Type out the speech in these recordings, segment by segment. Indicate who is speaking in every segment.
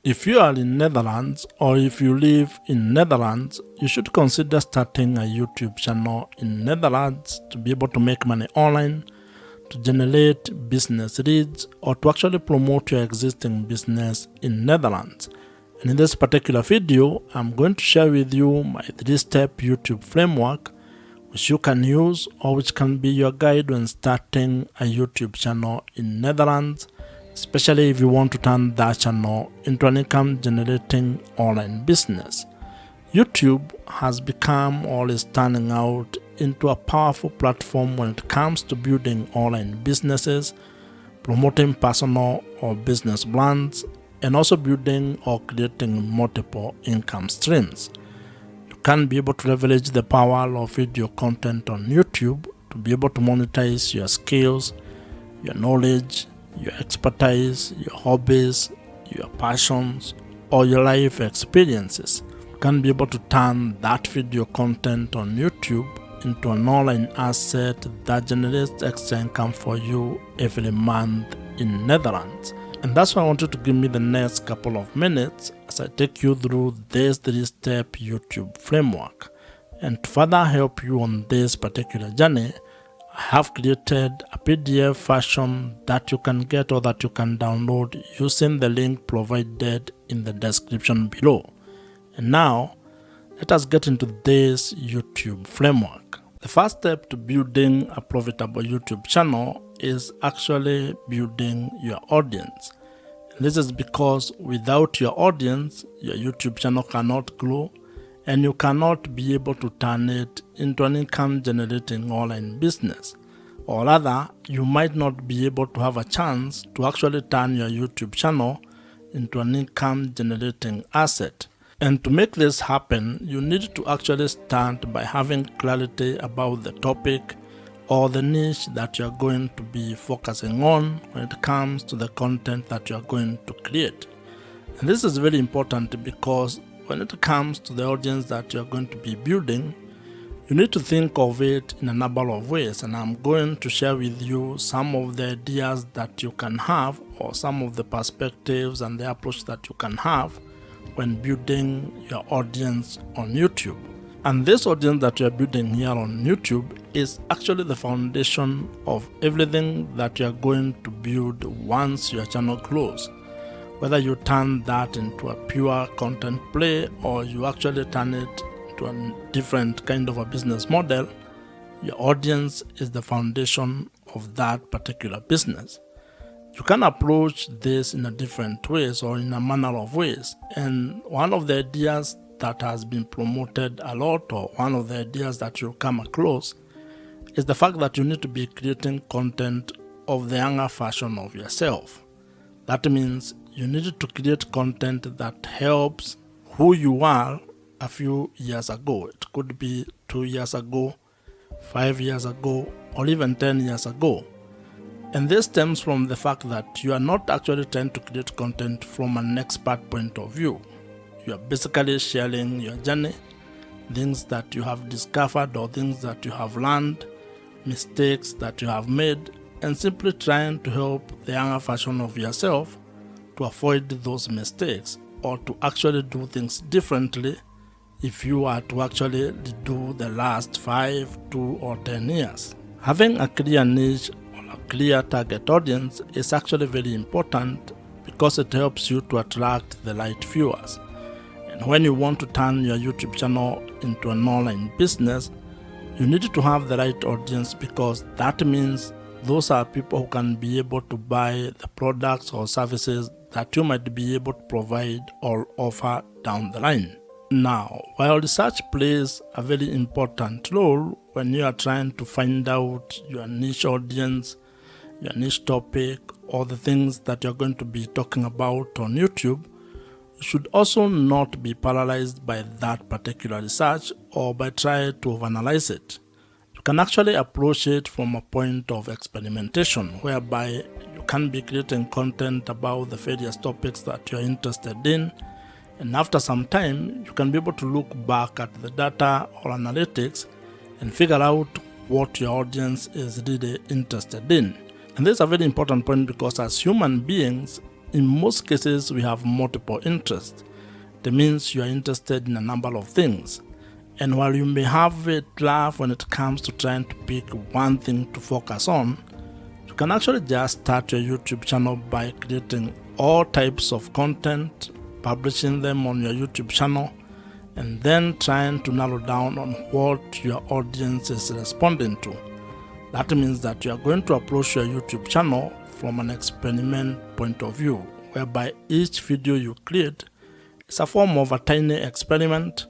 Speaker 1: If you are in Netherlands or if you live in Netherlands, you should consider starting a YouTube channel in Netherlands to be able to make money online, to generate business leads, or to actually promote your existing business in Netherlands. And in this particular video, I'm going to share with you my 3-step YouTube framework which you can use or which can be your guide when starting a YouTube channel in Netherlands, especially if you want to turn that channel into an income generating online business. YouTube has become or is turning out into a powerful platform when it comes to building online businesses, promoting personal or business brands, and also building or creating multiple income streams. You can be able to leverage the power of video content on YouTube to be able to monetize your skills, your knowledge, your expertise, your hobbies, your passions, or your life experiences. You can be able to turn that video content on YouTube into an online asset that generates extra income for you every month in Netherlands. And that's why I want you to give me the next couple of minutes as I take you through this 3-step YouTube framework. And to further help you on this particular journey, I have created a PDF version that you can get or that you can download using the link provided in the description below. And now, let us get into this YouTube framework. The first step to building a profitable YouTube channel is actually building your audience. And this is because without your audience, your YouTube channel cannot grow, and you cannot be able to turn it into an income generating online business. Or rather, you might not be able to have a chance to actually turn your YouTube channel into an income generating asset. And to make this happen, you need to actually start by having clarity about the topic or the niche that you're going to be focusing on when it comes to the content that you're going to create. And this is very important because when it comes to the audience that you're going to be building, you need to think of it in a number of ways, and I'm going to share with you some of the ideas that you can have or some of the perspectives and the approach that you can have when building your audience on YouTube. And this audience that you're building here on YouTube is actually the foundation of everything that you're going to build once your channel grows. Whether you turn that into a pure content play or you actually turn it into a different kind of a business model, your audience is the foundation of that particular business. You can approach this in a different ways or in a manner of ways. And one of the ideas that has been promoted a lot, or one of the ideas that you'll come across, is the fact that you need to be creating content of the younger version of yourself. That means you need to create content that helps who you are a few years ago. It could be 2 years ago, 5 years ago, or even 10 years ago. And this stems from the fact that you are not actually trying to create content from an expert point of view. You are basically sharing your journey, things that you have discovered or things that you have learned, mistakes that you have made, and simply trying to help the younger version of yourself to avoid those mistakes or to actually do things differently if you are to actually do the last 5, 2, or 10 years. Having a clear niche or a clear target audience is actually very important because it helps you to attract the right viewers. And when you want to turn your YouTube channel into an online business, you need to have the right audience because that means those are people who can be able to buy the products or services that you might be able to provide or offer down the line. Now, while research plays a very important role when you are trying to find out your niche audience, your niche topic, or the things that you're going to be talking about on YouTube, you should also not be paralyzed by that particular research or by trying to overanalyze it. You can actually approach it from a point of experimentation, whereby you can be creating content about the various topics that you're interested in, and after some time, you can be able to look back at the data or analytics and figure out what your audience is really interested in. And this is a very important point because as human beings, in most cases we have multiple interests. That means you are interested in a number of things. And while you may have a drive when it comes to trying to pick one thing to focus on, you can actually just start your YouTube channel by creating all types of content, publishing them on your YouTube channel, and then trying to narrow down on what your audience is responding to. That means that you are going to approach your YouTube channel from an experiment point of view, whereby each video you create is a form of a tiny experiment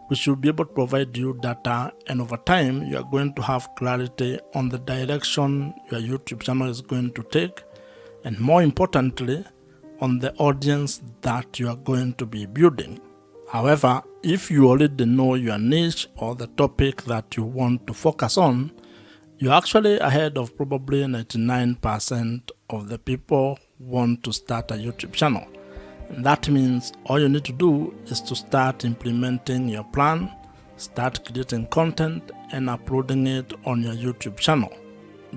Speaker 1: which will be able to provide you data, and over time you are going to have clarity on the direction your YouTube channel is going to take, and more importantly, on the audience that you are going to be building. However, if you already know your niche or the topic that you want to focus on, you're actually ahead of probably 99% of the people who want to start a YouTube channel. And that means all you need to do is to start implementing your plan, start creating content, and uploading it on your YouTube channel.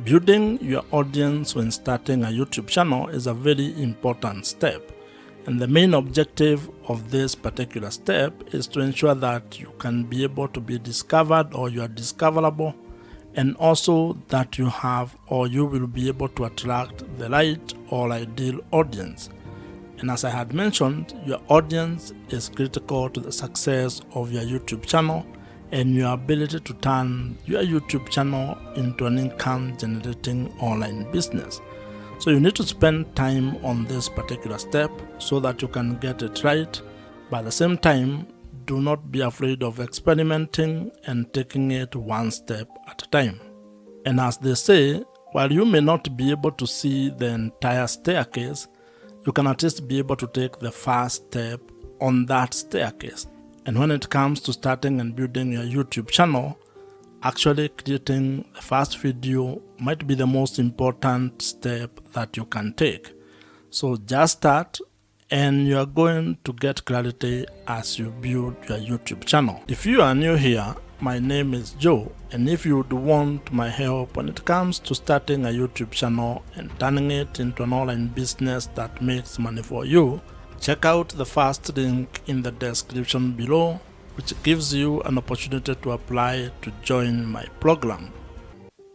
Speaker 1: Building your audience when starting a YouTube channel is a very important step. And the main objective of this particular step is to ensure that you can be able to be discovered, or you are discoverable, and also that you have, or you will be able to attract the right or ideal audience. And as I had mentioned, your audience is critical to the success of your YouTube channel and your ability to turn your YouTube channel into an income generating online business. So you need to spend time on this particular step so that you can get it right. But at the same time, do not be afraid of experimenting and taking it one step at a time. And as they say, while you may not be able to see the entire staircase, you can at least be able to take the first step on that staircase. And when it comes to starting and building your YouTube channel, actually creating the first video might be the most important step that you can take. So just start, and you are going to get clarity as you build your YouTube channel. If you are new here, my name is Joe, and if you would want my help when it comes to starting a YouTube channel and turning it into an online business that makes money for you, check out the first link in the description below, which gives you an opportunity to apply to join my program.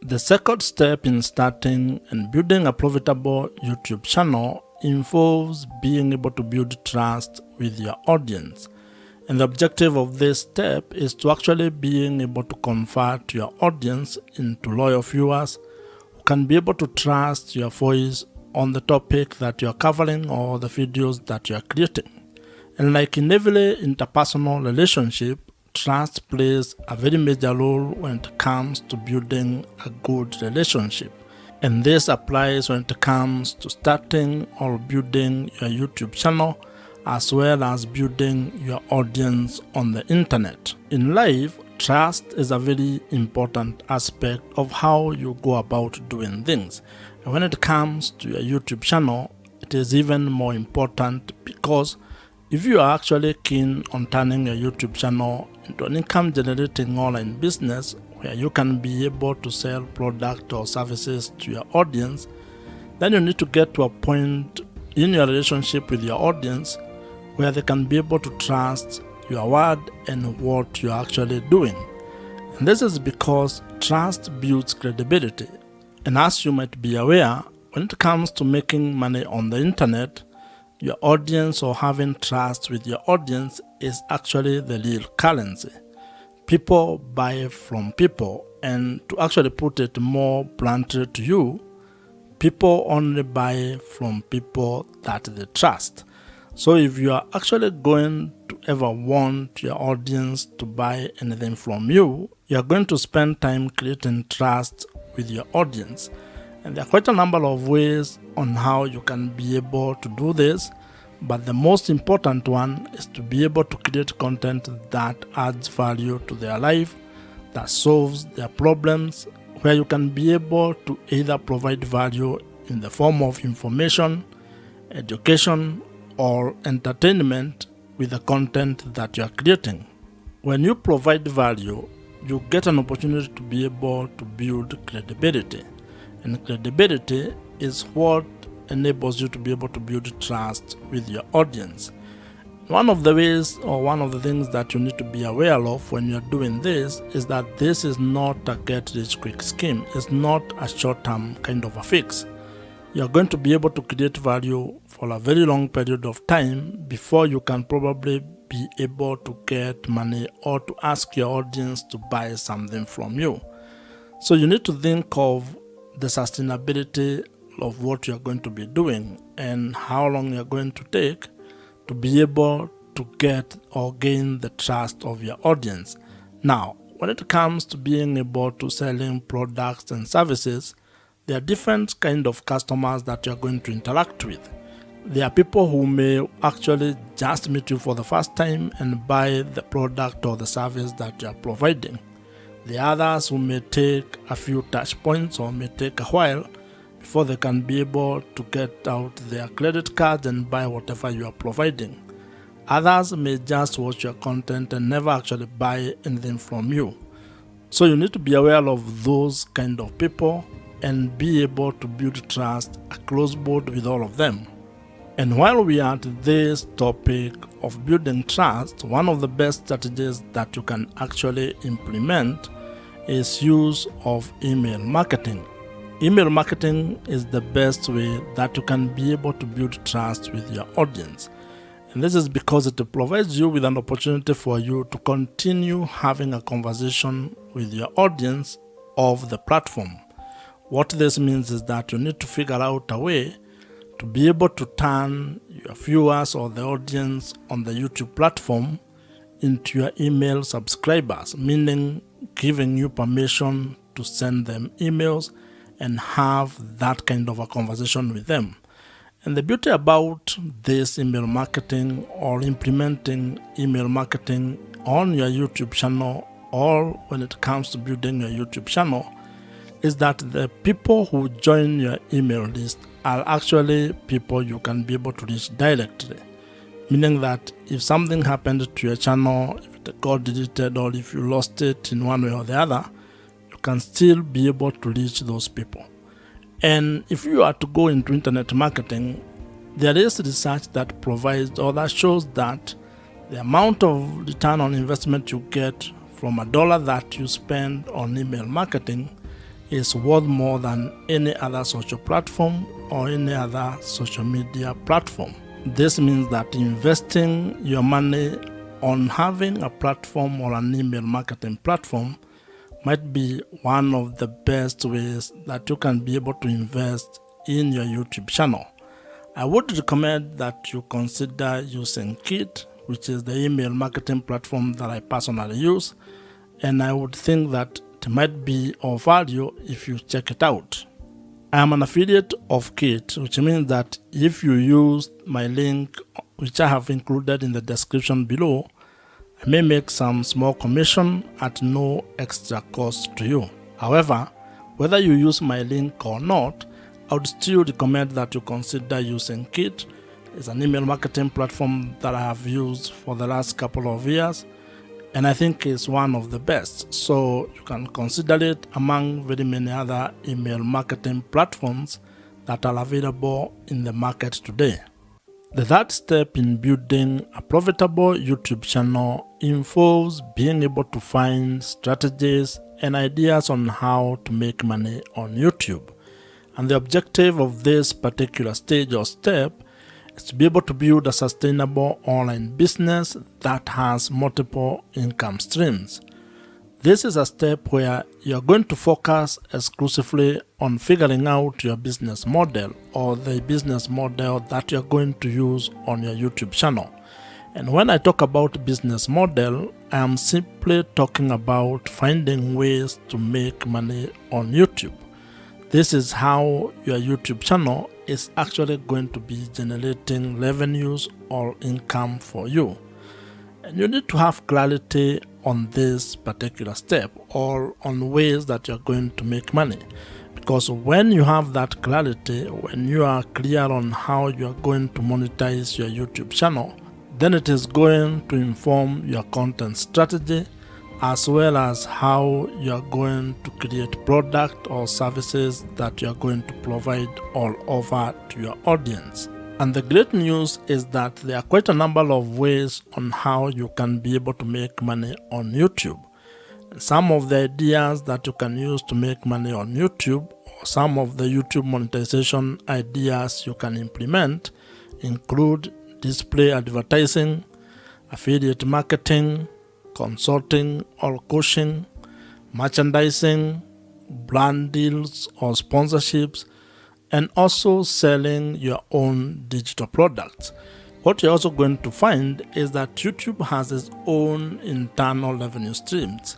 Speaker 1: The second step in starting and building a profitable YouTube channel involves being able to build trust with your audience. And the objective of this step is to actually being able to convert your audience into loyal viewers who can be able to trust your voice on the topic that you are covering or the videos that you are creating. And like in every interpersonal relationship, trust plays a very major role when it comes to building a good relationship. And this applies when it comes to starting or building your YouTube channel, as well as building your audience on the internet. In life, trust is a very important aspect of how you go about doing things. And when it comes to your YouTube channel, it is even more important, because if you are actually keen on turning your YouTube channel into an income generating online business where you can be able to sell product or services to your audience, then you need to get to a point in your relationship with your audience where they can be able to trust your word and what you're actually doing. And this is because trust builds credibility. And as you might be aware, when it comes to making money on the internet, your audience, or having trust with your audience, is actually the real currency. People buy from people, and to actually put it more bluntly to you, people only buy from people that they trust. So if you are actually going to ever want your audience to buy anything from you, you are going to spend time creating trust with your audience. And there are quite a number of ways on how you can be able to do this, but the most important one is to be able to create content that adds value to their life, that solves their problems, where you can be able to either provide value in the form of information, education, or entertainment with the content that you are creating. When you provide value, you get an opportunity to be able to build credibility. And credibility is what enables you to be able to build trust with your audience. One of the ways or one of the things that you need to be aware of when you're doing this is that this is not a get-rich-quick scheme. It's not a short-term kind of a fix. You're going to be able to create value for a very long period of time before you can probably be able to get money or to ask your audience to buy something from you. So you need to think of the sustainability of what you're going to be doing and how long you're going to take to be able to get or gain the trust of your audience. Now, when it comes to being able to selling products and services, there are different kind of customers that you're going to interact with. There are people who may actually just meet you for the first time and buy the product or the service that you're providing. The others who may take a few touch points or may take a while before they can be able to get out their credit cards and buy whatever you are providing. Others may just watch your content and never actually buy anything from you. So you need to be aware of those kind of people and be able to build trust across board with all of them. And while we are at this topic of building trust, one of the best strategies that you can actually implement is use of email marketing. Email marketing is the best way that you can be able to build trust with your audience. And this is because it provides you with an opportunity for you to continue having a conversation with your audience of the platform. What this means is that you need to figure out a way to be able to turn your viewers or the audience on the YouTube platform into your email subscribers, meaning giving you permission to send them emails and have that kind of a conversation with them. And the beauty about this email marketing or implementing email marketing on your YouTube channel or when it comes to building your YouTube channel is that the people who join your email list are actually people you can be able to reach directly. Meaning that if something happened to your channel, if it got deleted or if you lost it in one way or the other, you can still be able to reach those people. And if you are to go into internet marketing, there is research that provides or that shows that the amount of return on investment you get from $1 that you spend on email marketing is worth more than any other social platform or any other social media platform. This means that investing your money on having a platform or an email marketing platform might be one of the best ways that you can be able to invest in your YouTube channel. I would recommend that you consider using Kit, which is the email marketing platform that I personally use, and I would think that it might be of value if you check it out. I am an affiliate of Kit, which means that if you use my link, which I have included in the description below, I may make some small commission at no extra cost to you. However, whether you use my link or not, I would still recommend that you consider using Kit. It's an email marketing platform that I have used for the last couple of years, and I think it's one of the best. So you can consider it among very many other email marketing platforms that are available in the market today. The third step in building a profitable YouTube channel involves being able to find strategies and ideas on how to make money on YouTube. And the objective of this particular stage or step is to be able to build a sustainable online business that has multiple income streams. This is a step where you're going to focus exclusively on figuring out your business model or the business model that you're going to use on your YouTube channel. And when I talk about business model, I am simply talking about finding ways to make money on YouTube. This is how your YouTube channel is actually going to be generating revenues or income for you. And you need to have clarity on this particular step or on ways that you're going to make money. Because when you have that clarity, when you are clear on how you're going to monetize your YouTube channel, then it is going to inform your content strategy as well as how you are going to create product or services that you are going to provide all over to your audience. And the great news is that there are quite a number of ways on how you can be able to make money on YouTube. And some of the ideas that you can use to make money on YouTube, or some of the YouTube monetization ideas you can implement, include display advertising, affiliate marketing, consulting or coaching, merchandising, brand deals or sponsorships, and also selling your own digital products. What you're also going to find is that YouTube has its own internal revenue streams.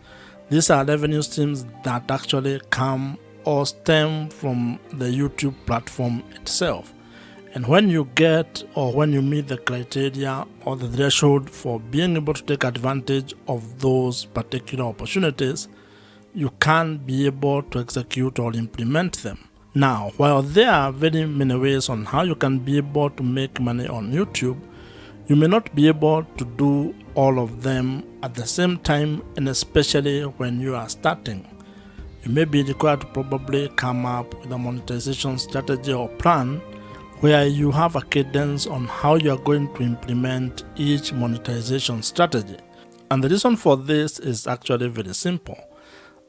Speaker 1: These are revenue streams that actually come or stem from the YouTube platform itself. And when you get or when you meet the criteria or the threshold for being able to take advantage of those particular opportunities, you can be able to execute or implement them. Now, while there are very many ways on how you can be able to make money on YouTube, you may not be able to do all of them at the same time, and especially when you are starting. You may be required to probably come up with a monetization strategy or plan where you have a cadence on how you are going to implement each monetization strategy. And the reason for this is actually very simple.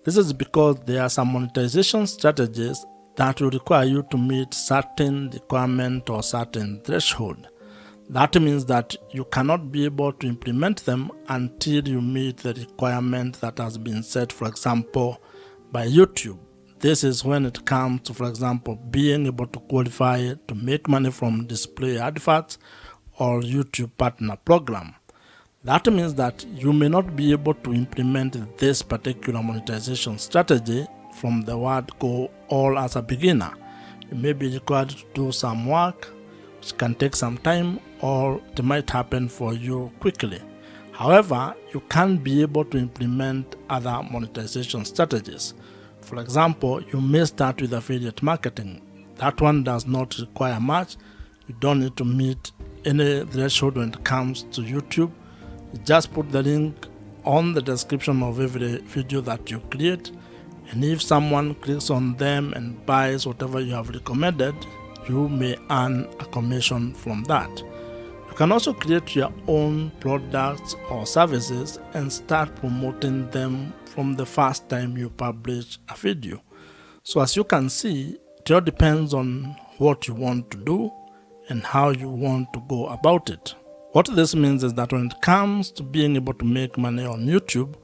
Speaker 1: This is because there are some monetization strategies that will require you to meet certain requirement or certain threshold. That means that you cannot be able to implement them until you meet the requirement that has been set, for example, by YouTube. This is when it comes to, for example, being able to qualify to make money from display adverts or YouTube partner program. That means that you may not be able to implement this particular monetization strategy from the word go all as a beginner. You may be required to do some work, which can take some time, or it might happen for you quickly. However, you can be able to implement other monetization strategies. For example, you may start with affiliate marketing. That one does not require much. You don't need to meet any threshold when it comes to YouTube. You just put the link on the description of every video that you create, and if someone clicks on them and buys whatever you have recommended, you may earn a commission from that. You can also create your own products or services and start promoting them from the first time you publish a video. So as you can see, it all depends on what you want to do and how you want to go about it. What this means is that when it comes to being able to make money on YouTube,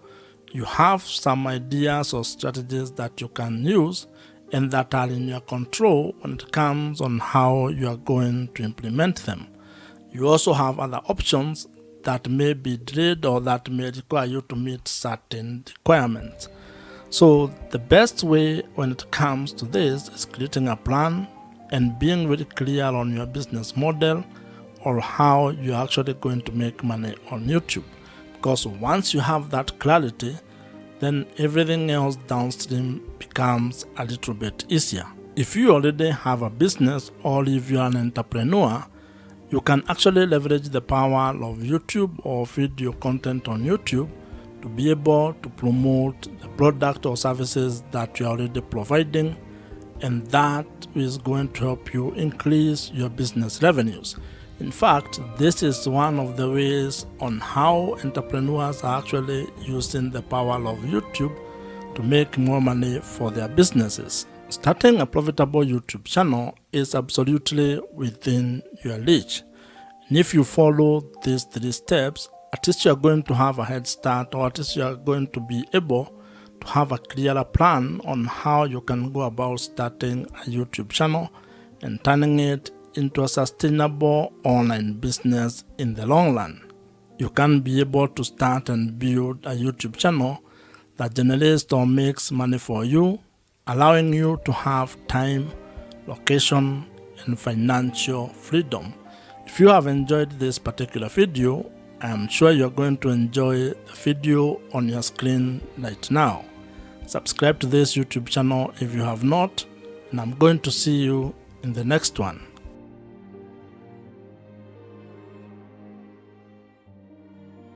Speaker 1: you have some ideas or strategies that you can use and that are in your control when it comes on how you are going to implement them. You also have other options that may be delayed or that may require you to meet certain requirements. So the best way when it comes to this is creating a plan and being very clear on your business model or how you're actually going to make money on YouTube. Because once you have that clarity, then everything else downstream becomes a little bit easier. If you already have a business or if you're an entrepreneur, you can actually leverage the power of YouTube or video content on YouTube to be able to promote the product or services that you're already providing, and that is going to help you increase your business revenues. In fact, this is one of the ways on how entrepreneurs are actually using the power of YouTube to make more money for their businesses. Starting a profitable YouTube channel is absolutely within your reach. And if you follow these 3 steps, at least you are going to have a head start, or at least you are going to be able to have a clearer plan on how you can go about starting a YouTube channel and turning it into a sustainable online business in the long run. You can be able to start and build a YouTube channel that generates or makes money for you, allowing you to have time, location, and financial freedom. If you have enjoyed this particular video, I am sure you're going to enjoy the video on your screen right now. Subscribe to this YouTube channel if you have not, and I'm going to see you in the next one.